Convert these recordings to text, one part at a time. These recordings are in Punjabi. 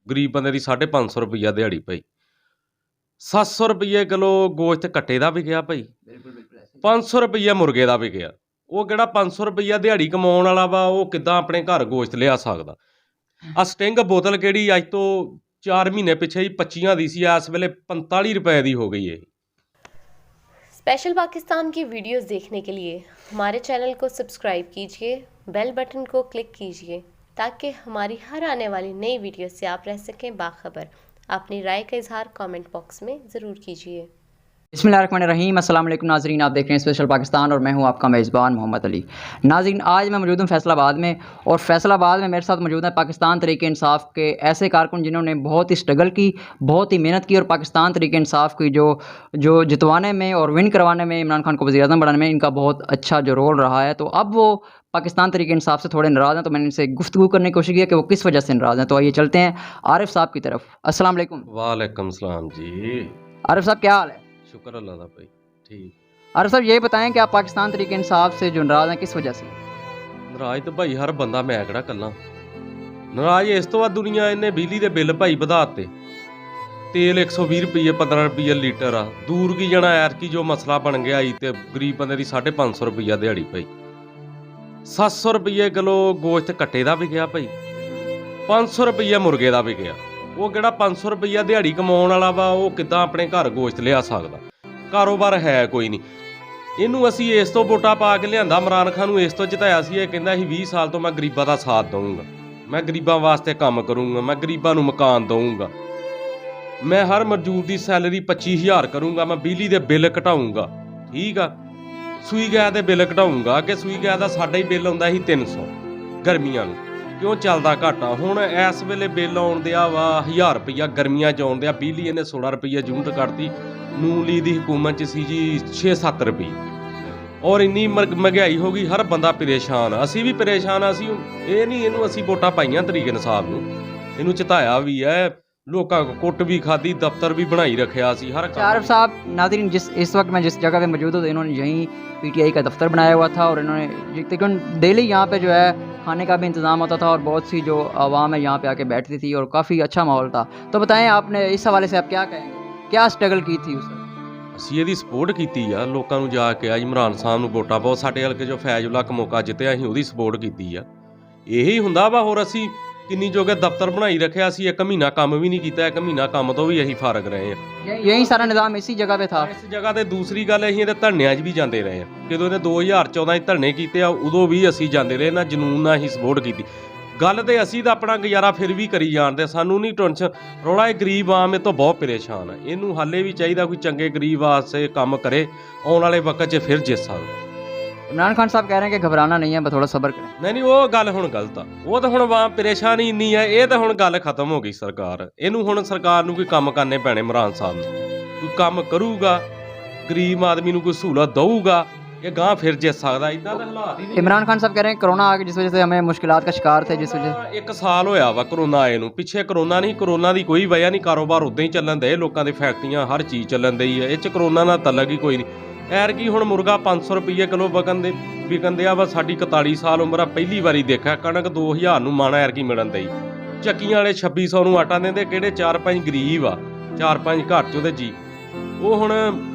ਗਰੀਬ ਬੰਦੇ ਦੀ 550 ਰੁਪਈਆ ਦਿਹਾੜੀ ਭਾਈ। 700 ਰੁਪਈਏ ਕਿਲੋ ਗੋਸ਼ਤ ਕੱਟੇ ਦਾ ਵਿਕਿਆ ਭਾਈ। 500 ਰੁਪਈਆ ਮੁਰਗੇ ਦਾ ਵਿਕਿਆ। ਉਹ ਕਿਹੜਾ 500 ਰੁਪਈਆ ਦਿਹਾੜੀ ਕਮਾਉਣ ਵਾਲਾ ਵਾ, ਉਹ ਕਿੱਦਾਂ ਆਪਣੇ ਘਰ ਗੋਸ਼ਤ ਲਿਆ ਸਕਦਾ। ਆ ਸਟਿੰਗ ਬੋਤਲ ਕਿਹੜੀ ਅੱਜ ਤੋਂ 4 ਮਹੀਨੇ ਪਿੱਛੇ ਹੀ 25 ਦੀ ਸੀ, ਇਸ ਵੇਲੇ 45 ਰੁਪਏ ਦੀ ਹੋ गई है। स्पेशल पाकिस्तान की वीडियोस देखने के लिए हमारे चैनल को सब्सक्राइब कीजिए, बेल बटन को क्लिक कीजिए ताकि हमारी हर आने वाली नई वीडियो से आप रह सकें बाखबर। अपनी राय का इजहार कमेंट बॉक्स में ज़रूर कीजिए। बिस्मिल्लाहिर्रहमानिर्रहीम, अस्सलाम वालेकुम नाज़रीन, आप देख रहे हैं स्पेशल पाकिस्तान और मैं हूं आपका मेज़बान मोहम्मद अली। नाज़रीन, आज मैं मौजूद हूं फैसलाबाद में, और फैसलाबाद में मेरे साथ मौजूद है पाकिस्तान तहरीक इंसाफ के ऐसे कारकुन जिन्होंने बहुत ही स्ट्रगल की, बहुत ही मेहनत की, और पाकिस्तान तहरीक इंसाफ की जो जितवाने में और विन करवाने में, इमरान खान को वज़ीर-ए-आज़म बनाने में इनका बहुत अच्छा जो रोल रहा है। तो अब वो पाकिस्तान तहरीक इंसाफ से थोड़े नाराज़ हैं, तो मैंने इनसे गुफ्तगू करने की कोशिश की कि वो किस वजह से नाराज़ हैं। तो आइए चलते हैं आरिफ साहब की तरफ। अस्सलाम वालेकुम। वालेकुम सलाम जी। आरिफ साहब, क्या हाल है? शुक्र अल्लाह दा भाई, ठीक। आरिफ साहब, ये बताएं कि आप पाकिस्तान तहरीक इंसाफ से जो नाराज़ हैं किस वजह से? नाराज तो भाई हर बंदा, मैं किहड़ा कल्ला नाराज। इस तो बाद दुनिया इन्हें बिजली के बिल भाई ਵਧਾਤੇ। तेल 120 रुपये 15 रुपये लीटर आ। दूर की जाना यार की जो मसला बन गया ही, तो गरीब बंदे की 550 रुपया दिहाड़ी भाई। 700 रुपये किलो गोश्त कट्टे का विकिया भाई। 500 रुपये मुर्गे का विकिया। वो किहड़ा 500 रुपया दिहाड़ी कमाउण वाला वा, वो किद्दां अपने घर गोश्त लिया सकदा। कारोबार है कोई नहीं। ਇਹਨੂੰ ਅਸੀਂ ਇਸ ਤੋਂ ਵੋਟਾਂ ਪਾ ਕੇ ਲਿਆਂਦਾ, ਇਮਰਾਨ ਖਾਨ ਨੂੰ ਇਸ ਤੋਂ ਜਿਤਾਇਆ ਸੀ। ਇਹ ਕਹਿੰਦਾ ਸੀ 20 ਸਾਲ ਤੋਂ ਮੈਂ ਗਰੀਬਾਂ ਦਾ ਸਾਥ ਦਊਂਗਾ, ਮੈਂ ਗਰੀਬਾਂ ਵਾਸਤੇ ਕੰਮ ਕਰੂੰਗਾ, ਮੈਂ ਗਰੀਬਾਂ ਨੂੰ ਮਕਾਨ ਦਊਂਗਾ, ਮੈਂ ਹਰ ਮਜ਼ਦੂਰ ਦੀ ਸੈਲਰੀ 25000 ਕਰੂੰਗਾ, ਮੈਂ ਬਿਜਲੀ ਦੇ ਬਿੱਲ ਘਟਾਊਂਗਾ, ਠੀਕ ਆ। ਸੂਈ ਗੈਸ ਦੇ ਬਿੱਲ ਘਟਾਊਂਗਾ। ਅੱਗੇ ਸੂਈ ਗੈਸ ਦਾ ਸਾਡਾ ਹੀ ਬਿੱਲ ਆਉਂਦਾ ਸੀ 300 ਗਰਮੀਆਂ ਨੂੰ, ਕਿਉਂ ਚੱਲਦਾ ਘਾਟਾ। ਹੁਣ ਇਸ ਵੇਲੇ ਬਿੱਲ ਆਉਣ ਦਿਆ ਵਾ 1000 ਰੁਪਈਆ, ਗਰਮੀਆਂ 'ਚ ਆਉਣ ਦਿਆ। ਬਿਜਲੀ ਇਹਨੇ 16 ਰੁਪਈਆ ਯੂਨਿਟ ਕੱਢਤੀ। ਨੂਨ ਲੀਗ ਦੀ ਹੁਕੂਮਤ 'ਚ ਸੀ ਜੀ 6-7 ਰੁਪਏ, ਔਰ ਇੰਨੀ ਮਹਿੰਗਾਈ ਹੋ ਗਈ, ਹਰ ਬੰਦਾ ਪਰੇਸ਼ਾਨ ਆ। ਅਸੀਂ ਵੀ ਪਰੇਸ਼ਾਨ ਆ। ਅਸੀਂ ਇਹ ਨਹੀਂ ਇਹਨੂੰ ਅਸੀਂ ਵੋਟਾਂ ਪਾਈਆਂ ਤਰੀਕ ਇਨਸਾਫ ਨੂੰ, ਇਹਨੂੰ ਜਿਤਾਇਆ ਵੀ ਹੈ, ਲੋਕਾਂ को कुट भी खादी, दफ्तर भी बनाई रखा सी हर। आरिफ साहब, नाज़रीन, इस वक्त मैं जिस जगह पे मौजूद हूँ, इन्होंने यहीं PTI का दफ्तर बनाया हुआ था, और इन्होंने तकरीबन डेली यहाँ पे जो है खाने का भी इंतज़ाम होता था, और बहुत सी जो आवाम है यहाँ पे आके बैठती थी, और काफ़ी अच्छा माहौल था। तो बताएं, आपने इस हवाले से आप क्या कहेंगे, क्या स्ट्रगल की थी उस ਅਸੀਂ ਇਹਦੀ ਸਪੋਰਟ ਕੀਤੀ ਆ। ਲੋਕਾਂ ਨੂੰ ਜਾ ਕੇ ਇਮਰਾਨ ਸਾਹਿਬ ਨੂੰ ਵੋਟਾਂ ਪਾਓ। ਸਾਡੇ ਹਲਕੇ ਜੋ ਫੈਜ਼ੁੱਲਾ ਮੌਕਾ ਜਿੱਤਿਆ, ਅਸੀਂ ਉਹਦੀ ਸਪੋਰਟ ਕੀਤੀ ਆ। ਇਹੀ ਹੁੰਦਾ ਵਾ। ਹੋਰ ਅਸੀਂ ਕਿੰਨੀ ਜੋਗੇ ਦਫ਼ਤਰ ਬਣਾਈ ਰੱਖਿਆ ਸੀ, 1 ਮਹੀਨਾ ਕੰਮ ਵੀ ਨਹੀਂ ਕੀਤਾ। 1 ਮਹੀਨਾ ਕੰਮ ਤੋਂ ਵੀ ਅਸੀਂ ਫਾਰਗ ਰਹੇ ਹਾਂ। यही सारा निज़ाम इसी जगह पे था। ਇਸ ਜਗ੍ਹਾ ਤੇ ਦੂਸਰੀ ਗੱਲ, ਅਸੀਂ ਇਹਦੇ ਧਰਨਿਆਂ 'ਚ ਵੀ ਜਾਂਦੇ ਰਹੇ ਹਾਂ। ਜਦੋਂ ਇਹਨੇ 2014 'ਚ ਧਰਨੇ ਕੀਤੇ ਆ, ਉਦੋਂ ਵੀ ਅਸੀਂ ਜਾਂਦੇ ਰਹੇ ਨਾ, ਜਨੂਨ ਨਾਲ ਅਸੀਂ ਸਪੋਰਟ ਕੀਤੀ। ਗੱਲ ਤੇ ਅਸੀਂ ਤਾਂ ਆਪਣਾ ਗੁਜ਼ਾਰਾ ਫਿਰ ਵੀ ਕਰੀ ਜਾਣਦੇ, ਸਾਨੂੰ ਨਹੀਂ ਟੈਨਸ਼ਨ ਰੌਲਾ। ਇਹ ਗਰੀਬ ਆਮ ਇਹ ਤੋਂ ਬਹੁਤ ਪਰੇਸ਼ਾਨ ਆ। ਇਹਨੂੰ ਹਾਲੇ ਵੀ ਚਾਹੀਦਾ ਕੋਈ ਚੰਗੇ ਗਰੀਬ ਵਾਸਤੇ ਕੰਮ ਕਰੇ, ਆਉਣ ਵਾਲੇ ਵਕਤ 'ਚ ਫਿਰ ਜਿੱਤ ਸਕਦਾ। इमरान खान साहब कह रहे हैं कि घबराना नहीं है, बस थोड़ा सब्र करें। नहीं ਉਹ ਗੱਲ ਹੁਣ ਗਲਤ ਆ। ਉਹ ਤਾਂ ਹੁਣ ਆਵਾਮ ਪਰੇਸ਼ਾਨੀ ਇੰਨੀ ਆ, ਇਹ ਤਾਂ ਹੁਣ ਗੱਲ ਖਤਮ ਹੋ ਗਈ। ਸਰਕਾਰ ਇਹਨੂੰ ਹੁਣ ਸਰਕਾਰ ਨੂੰ ਕੋਈ ਕੰਮ ਕਰਨੇ ਪੈਣੇ। ਇਮਰਾਨ ਸਾਹਿਬ ਨੂੰ ਕੋਈ ਕੰਮ ਕਰੂਗਾ, ਗਰੀਬ ਆਦਮੀ ਨੂੰ ਕੋਈ ਸਹੂਲਤ ਦਊਗਾ, ਇਹ ਗਾਂ ਫਿਰ ਜਿੱਤ ਸਕਦਾ। ਇਦਾਂ ਦੇ ਹਾਲਾਤ ਹੀ इमरान खान साहब कह रहे हैं कोरोना आ गया, जिस वजह से हमें मुश्किलात का शिकार थे, जिस वजह 1 ਸਾਲ ਹੋਇਆ ਵਾ ਕਰੋਨਾ ਆਏ ਨੂੰ। ਪਿੱਛੇ ਕਰੋਨਾ ਨਹੀਂ, ਕਰੋਨਾ ਦੀ ਕੋਈ ਵਜ੍ਹਾ ਨਹੀਂ, ਕਾਰੋਬਾਰ ਉਦਾਂ ਹੀ ਚੱਲਣ ਦੇ, ਲੋਕਾਂ ਦੇ ਫੈਕਟਰੀਆਂ ਹਰ ਚੀਜ਼ ਚੱਲਣ ਦੀ ਹੈ। ਇਹ 'ਚ ਕਰੋਨਾ ਨਾਲ ਤਲਕ ਹੀ ਕੋਈ ਨਹੀਂ। ਐਰ ਕੀ ਹੁਣ ਮੁਰਗਾ 500 ਰੁਪਏ ਕਿਲੋ ਵਿਕਣ ਦਿਆ ਵਾ। ਸਾਡੀ 41 ਸਾਲ ਉਮਰ ਆ, ਪਹਿਲੀ ਵਾਰੀ ਦੇਖਿਆ। ਕਣਕ 2000 ਨੂੰ ਮਾਣਾ ਐਰ ਕੀ ਮਿਲਣ ਦਈ। ਚੱਕੀਆਂ ਵਾਲੇ 2600 ਨੂੰ ਆਟਾ ਦਿੰਦੇ, ਕਿਹੜੇ 4-5 ਗਰੀਬ ਆ, 4-5 ਘਰ 'ਚ ਉਹਦੇ ਜੀ। ਉਹ ਹੁਣ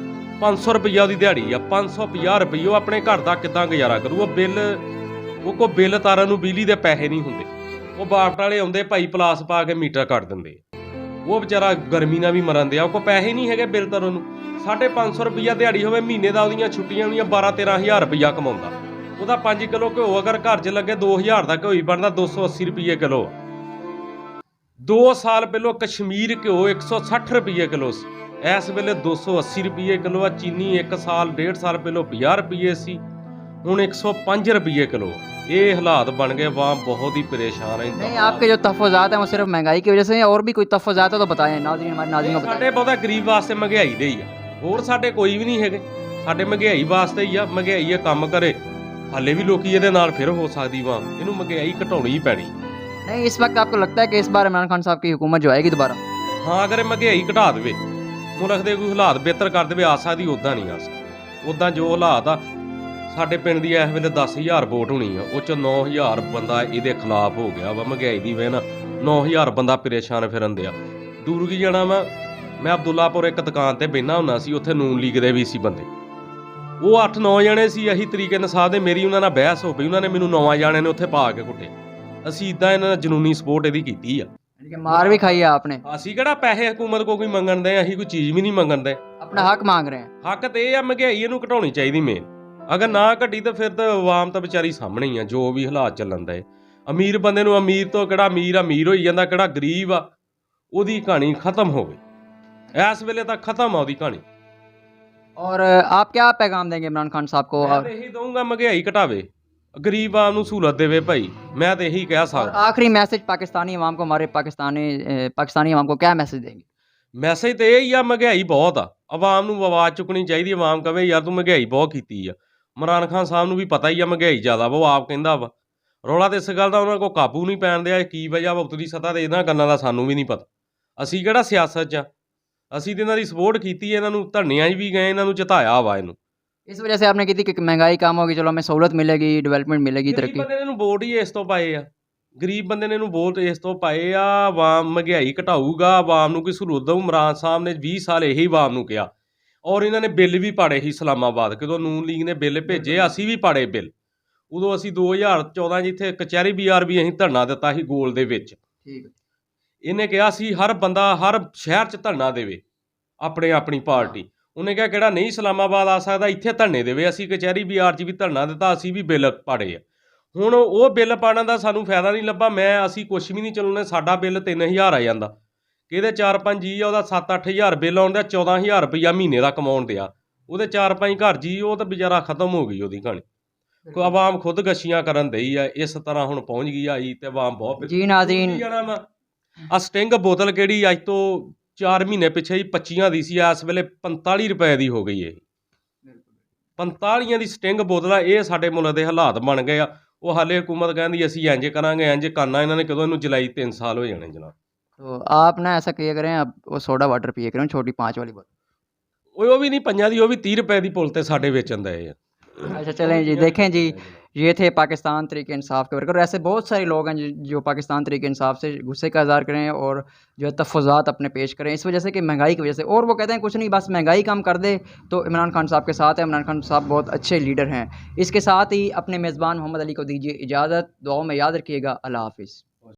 500 ਰੁਪਈਆ ਉਹਦੀ ਦਿਹਾੜੀ ਆ। 550 ਰੁਪਏ ਉਹ ਆਪਣੇ ਘਰ ਦਾ ਕਿੱਦਾਂ ਗੁਜ਼ਾਰਾ ਕਰੂ। ਉਹ ਕੋ ਬਿੱਲ ਤਾਰਨ ਨੂੰ ਬਿਜਲੀ ਦੇ ਪੈਸੇ ਨਹੀਂ ਹੁੰਦੇ। ਉਹ ਬਾਪਟ ਵਾਲੇ ਆਉਂਦੇ ਭਾਈ, ਪਲਾਸ ਪਾ ਕੇ ਮੀਟਰ ਕੱਟ ਦਿੰਦੇ। ਉਹ ਵਿਚਾਰਾ ਗਰਮੀ ਨਾਲ ਵੀ ਮਰਨ ਦਿਆ। ਉਹ ਕੋ ਪੈਸੇ ਨਹੀਂ ਹੈਗੇ ਬਿੱਲ ਤਾਰਨ ਨੂੰ। 550 ਰੁਪਈਆ ਦਿਹਾੜੀ ਹੋਵੇ, ਮਹੀਨੇ ਦਾ ਉਹਦੀਆਂ ਛੁੱਟੀਆਂ ਹੋਣੀਆਂ 12-13 ਰੁਪਈਆ ਕਮਾਉਂਦਾ। ਉਹਦਾ 5 ਕਿਲੋ ਘਿਓ ਅਗਰ ਘਰ 'ਚ ਲੱਗੇ 2000 ਦਾ ਘਿਓ ਹੀ ਬਣਦਾ 280 ਰੁਪਏ ਕਿਲੋ। 2 ਸਾਲ ਪਹਿਲੋਂ ਕਸ਼ਮੀਰ ਘਿਓ 160 ਰੁਪਏ ਕਿਲੋ ਸੀ, ਇਸ ਵੇਲੇ 280 ਰੁਪਏ ਕਿਲੋ ਆ। ਚੀਨੀ 1 ਸਾਲ 1.5 ਸਾਲ ਪਹਿਲੋਂ 50 ਰੁਪਏ ਸੀ, ਹੁਣ 105 ਰੁਪਏ ਕਿਲੋ। ਇਹ ਹਾਲਾਤ ਬਣ ਗਏ। आवाम बहुत ही परेशान है। नहीं, आपके जो तहफ़्फ़ुज़ात हैं वो सिर्फ महंगाई की वजह से हैं, और भी कोई तहफ़्फ़ुज़ात है तो बताएं नाज़रीन, हमारे नाज़रीन को बताएं। ਸਾਡੇ ਬਹੁਤਾ ਗਰੀਬ ਵਾਸਤੇ ਮਹਿੰਗਾਈ ਦੇ ਹੀ ਆ, ਹੋਰ ਸਾਡੇ ਕੋਈ ਵੀ ਨਹੀਂ ਹੈਗੇ। ਸਾਡੇ ਮਹਿੰਗਾਈ ਵਾਸਤੇ ਹੀ ਆ। ਮਹਿੰਗਾਈ ਇਹ ਕੰਮ ਕਰੇ, ਹਾਲੇ ਵੀ ਲੋਕੀ ਇਹਦੇ ਨਾਲ ਫਿਰ ਹੋ ਸਕਦੀ ਵਾ। ਇਹਨੂੰ ਮਹਿੰਗਾਈ ਘਟਾਉਣੀ ਹੀ ਪੈਣੀ। नहीं, इस वक्त आपको लगता है कि इस बार इमरान खान साहब की हुकूमत जो आएगी दोबारा? ਹਾਂ, ਅਗਰ ਮਹਿੰਗਾਈ ਘਟਾ ਦੇਵੇ, ਮੁਲਕ ਦੇ ਕੋਈ ਹਾਲਾਤ ਬਿਹਤਰ ਕਰ ਦੇਵੇ, ਆ ਸਕਦੀ। ਉੱਦਾਂ ਨਹੀਂ ਆ ਸਕਦੀ। ਉੱਦਾਂ ਜੋ ਹਾਲਾਤ ਆ, ਸਾਡੇ ਪਿੰਡ ਦੀ ਇਸ ਵੇਲੇ 10,000 ਵੋਟ ਹੋਣੀ ਆ, ਉਹ 'ਚ 9,000 ਬੰਦਾ ਇਹਦੇ ਖਿਲਾਫ ਹੋ ਗਿਆ ਵਾ। ਮਹਿੰਗਾਈ ਦੀ ਵਜ੍ਹਾ ਨਾਲ 9000 ਬੰਦਾ ਪਰੇਸ਼ਾਨ ਫਿਰਨ ਦਿਆ। ਦੂਰ ਕੀ ਜਾਣਾ ਮੈਂ ਅਬਦੁੱਲਾਪੁਰ ਇੱਕ ਦੁਕਾਨ ਤੇ ਬਹਿਣਾ ਹੁੰਦਾ ਸੀ, ਉੱਥੇ ਨੂਨ ਲੀਗ ਦੇ ਵੀ ਸੀ ਬੰਦੇ, ਉਹ 8-9 ਜਣੇ ਸੀ। ਅਸੀਂ ਤਰੀਕੇ ਇਨਸਾਫ ਦੇ ਮੇਰੀ ਉਹਨਾਂ ਨਾਲ ਬਹਿਸ ਹੋ ਪਈ, ਉਹਨਾਂ ਨੇ ਮੈਨੂੰ 9 ਜਣਿਆਂ ਨੇ ਉੱਥੇ ਪਾ ਕੇ ਕੁੱਟੇ। ਅਸੀਂ ਇਦਾਂ ਇਹਨਾਂ ਨਾਲ ਜਨੂਨੀ ਸਪੋਰਟ ਇਹਦੀ ਕੀਤੀ ਆ। यानी कि मार भी खाई है आपने, ਅਸੀਂ ਕਿਹੜਾ ਪੈਸੇ ਹਕੂਮਤ ਕੋ ਕੋਈ ਮੰਗਣ ਦੇ, ਅਸੀਂ ਕੋਈ ਚੀਜ਼ ਵੀ ਨਹੀਂ ਮੰਗਣ ਦੇ। अपना हक मांग रहे हैं। ਹੱਕ ਤੇ ਇਹ ਆ, ਮਹਿੰਗਾਈ ਇਹਨੂੰ ਘਟਾਉਣੀ ਚਾਹੀਦੀ ਮੇਨ। ਅਗਰ ਨਾ ਘਟੀ ਤਾਂ ਫਿਰ ਤਾਂ ਆਵਾਮ ਤਾਂ ਵਿਚਾਰੀ ਸਾਹਮਣੇ ਹੀ ਆ, ਜੋ ਵੀ ਹਾਲਾਤ ਚੱਲਣ ਦੇ। ਅਮੀਰ ਬੰਦੇ ਨੂੰ ਅਮੀਰ ਤੋਂ ਕਿਹੜਾ ਅਮੀਰ ਹੋਈ ਜਾਂਦਾ, ਕਿਹੜਾ ਗਰੀਬ ਆ, ਉਹਦੀ ਕਹਾਣੀ ਖਤਮ ਹੋ ਗਈ। ਇਸ ਵੇਲੇ ਤਾਂ ਖਤਮ ਆ ਉਹਦੀ ਕਹਾਣੀ। और आप क्या पैगाम देंगे इमरान खान साहब को? ਮੈਂ ਤਾਂ ਇਹੀ ਦਊਂਗਾ, ਮਹਿੰਗਾਈ ਘਟਾਵੇ, ਗਰੀਬ ਆਮ ਨੂੰ ਸਹੂਲਤ ਦੇਵੇ ਭਾਈ। ਮੈਂ ਤਾਂ ਇਹੀ ਕਹਿ और ਸਕਦਾ। आखिरी मैसेज पाकिस्तानी अवाम को, हमारे पाकिस्तानी अवाम को क्या मैसेज देंगे? ਮੈਸੇਜ ਤੇ ਇਹ ਹੀ ਆ, ਮਹਿੰਗਾਈ ਬਹੁਤ ਆ, ਆਵਾਮ ਨੂੰ ਆਵਾਜ਼ ਚੁੱਕਣੀ ਚਾਹੀਦੀ। ਆਵਾਮ ਕਵੇ ਯਾਰ ਤੂੰ ਮਹਿੰਗਾਈ ਬਹੁਤ ਕੀਤੀ ਆ। ਇਮਰਾਨ ਖਾਨ ਸਾਹਿਬ ਨੂੰ ਵੀ ਪਤਾ ਹੀ ਆ ਮਹਿੰਗਾਈ ਜ਼ਿਆਦਾ ਵਾ, ਉਹ ਆਪ ਕਹਿੰਦਾ ਵਾ। ਰੌਲਾ ਤੇ ਇਸ ਗੱਲ ਦਾ ਉਹਨਾਂ ਕੋਲ ਕਾਬੂ ਨਹੀਂ ਪੈਣ ਦਿਆ। ਕੀ ਵਜ੍ਹਾ ਵਾ ਉਤਲੀ ਸਤ੍ਹਾ ਤੇ ਇਹਨਾਂ ਗੱਲਾਂ ਦਾ ਸਾਨੂੰ ਵੀ ਨਹੀਂ ਪਤਾ। ਅਸੀਂ ਕਿਹੜਾ ਸਿਆਸਤ 'ਚ ਆ, ਅਸੀਂ ਤੇ ਇਹਨਾਂ ਦੀ ਸਪੋਰਟ ਕੀਤੀ। ਇਹਨਾਂ ਨੂੰ ਧਰਨਿਆਂ 'ਚ ਵੀ ਗਏ, ਇਹਨਾਂ ਨੂੰ ਚਿਤਾਇਆ ਵਾ ਇਹਨੂੰ। इस वजह से आपने की थी कि महंगाई कम होगी, चलो हमें सहूलत मिलेगी, डेवलपमेंट मिलेगी, ਗਰੀਬ तरक्की। ਬੰਦੇ ਨੇ ਇਹਨੂੰ ਵੋਟ ਹੀ ਇਸ ਤੋਂ ਪਾਏ ਆ। ਗਰੀਬ ਬੰਦੇ ਨੇ ਇਹਨੂੰ ਵੋਟ ਇਸ ਤੋਂ ਪਾਏ ਆ। ਆਵਾਮ ਮਹਿੰਗਾਈ ਘਟਾਊਗਾ, ਆਵਾਮ ਨੂੰ ਕੋਈ ਸਹੂਲਤ ਦਊ। ਇਮਰਾਨ ਸਾਹਿਬ ਨੇ 20 ਸਾਲ ਇਹੀ ਆਵਾਮ ਨੂੰ ਕਿਹਾ, ਔਰ ਇਹਨਾਂ ਨੇ ਬਿੱਲ ਵੀ ਪਾੜੇ ਸੀ ਇਸਲਾਮਾਬਾਦ। ਕਦੋਂ ਨੂਨ ਲੀਗ ਨੇ ਬਿੱਲ ਭੇਜੇ, ਅਸੀਂ ਵੀ ਪਾੜੇ ਬਿੱਲ। ਉਦੋਂ ਅਸੀਂ 2014 ਜਿੱਥੇ ਕਚਹਿਰੀ ਬਾਜ਼ਾਰ ਵੀ ਅਸੀਂ ਧਰਨਾ ਦਿੱਤਾ ਸੀ ਗੋਲ ਦੇ ਵਿੱਚ। ठीक है। ਇਹਨੇ ਕਿਹਾ ਸੀ ਹਰ ਬੰਦਾ ਹਰ ਸ਼ਹਿਰ 'ਚ ਧਰਨਾ ਦੇਵੇ, ਆਪਣੀ ਪਾਰਟੀ। ਉਹਨੇ ਕਿਹਾ ਕਿਹੜਾ ਨਹੀਂ ਇਸਲਾਮਾਬਾਦ ਆ ਸਕਦਾ, ਇੱਥੇ ਧਰਨੇ ਦੇਵੇ। ਅਸੀਂ ਕਚਹਿਰੀ ਬਾਜ਼ਾਰ 'ਚ ਵੀ ਧਰਨਾ ਦਿੱਤਾ, ਅਸੀਂ ਵੀ ਬਿੱਲ ਪਾੜੇ ਆ। ਹੁਣ ਉਹ ਬਿੱਲ ਪਾੜਨ ਦਾ ਸਾਨੂੰ ਫਾਇਦਾ ਨਹੀਂ ਲੱਭਾ। ਅਸੀਂ ਕੁਛ ਵੀ ਨਹੀਂ ਚਲਾਉਂਦੇ, ਸਾਡਾ ਬਿੱਲ 3000 ਆ ਜਾਂਦਾ। ਕਿਹਦੇ 4-5 ਜੀ ਆ, ਉਹਦਾ 7-8 ਹਜ਼ਾਰ ਬਿੱਲ ਆਉਂਦਾ, 14,000 ਰੁਪਈਆ ਮਹੀਨੇ ਦਾ ਕਮਾਉਣ ਦਿਆ। ਉਹਦੇ 4-5 ਘਰ ਜੀ, ਉਹ ਤਾਂ ਵਿਚਾਰਾ ਖਤਮ ਹੋ ਗਈ ਉਹਦੀ ਕਹਾਣੀ। ਕੋਈ ਆਵਾਮ ਖੁਦਕਸ਼ੀਆਂ ਕਰਨ ਦਈ ਆ, ਇਸ ਤਰ੍ਹਾਂ ਹੁਣ ਪਹੁੰਚ ਗਈ ਆਈ ਤੇ ਆਵਾਮ ਬਹੁਤ जी नाज़रीन, ਆ ਸਟਿੰਗ ਬੋਤਲ ਕਿਹੜੀ ਅੱਜ ਤੋਂ 4 ਮਹੀਨੇ ਪਿੱਛੇ ਹੀ 25 ਦੀ ਸੀ, ਇਸ ਵੇਲੇ 45 ਰੁਪਏ ਦੀ ਹੋ ਗਈ। ਇਹ 45 ਦੀ ਸਟਿੰਗ ਬੋਤਲ ਆ। ਇਹ ਸਾਡੇ ਮੁਲਕ ਦੇ ਹਾਲਾਤ ਬਣ ਗਏ ਆ। ਉਹ ਹਾਲੇ ਹਕੂਮਤ ਕਹਿੰਦੀ ਅਸੀਂ ਇੰਜ ਕਰਾਂਗੇ, ਇੰਜ ਕਰਨਾ। ਇਹਨਾਂ ਨੇ ਕਦੋਂ ਇਹਨੂੰ ਜੁਲਾਈ 3 ਸਾਲ ਹੋ ਜਾਣੇ ਜਨਾਬ। तो आप ना ऐसा किया करें, आप वो सोडा वाटर पिए करें, छोटी 5 वाली बोतल। ਉਹ ਵੀ ਨਹੀਂ 5 ਦੀ, ਉਹ ਵੀ 30 ਰੁਪਏ ਦੀ ਪੁੱਲ ਤੇ ਸਾਡੇ ਵੇਚਣ ਦੇ ਆ। अच्छा चलें जी, देखें जी, ये थे पाकिस्तान तरीके इंसाफ के वर्कर। ऐसे बहुत सारे लोग हैं जो पाकिस्तान तरीके इंसाफ से गुस्से का इज़हार करें और जो है तफज़ात अपने पेश करें इस वजह से कि महंगाई की वजह से। और वो कहते हैं कुछ नहीं, बस महंगाई कम कर दे तो इमरान खान साहब के साथ है। इमरान खान साहब बहुत अच्छे लीडर हैं। इसके साथ ही अपने मेज़बान मोहम्मद अली को दीजिए इजाज़त। दुआओं में याद रखिएगा। अल्लाह हाफ़िज़।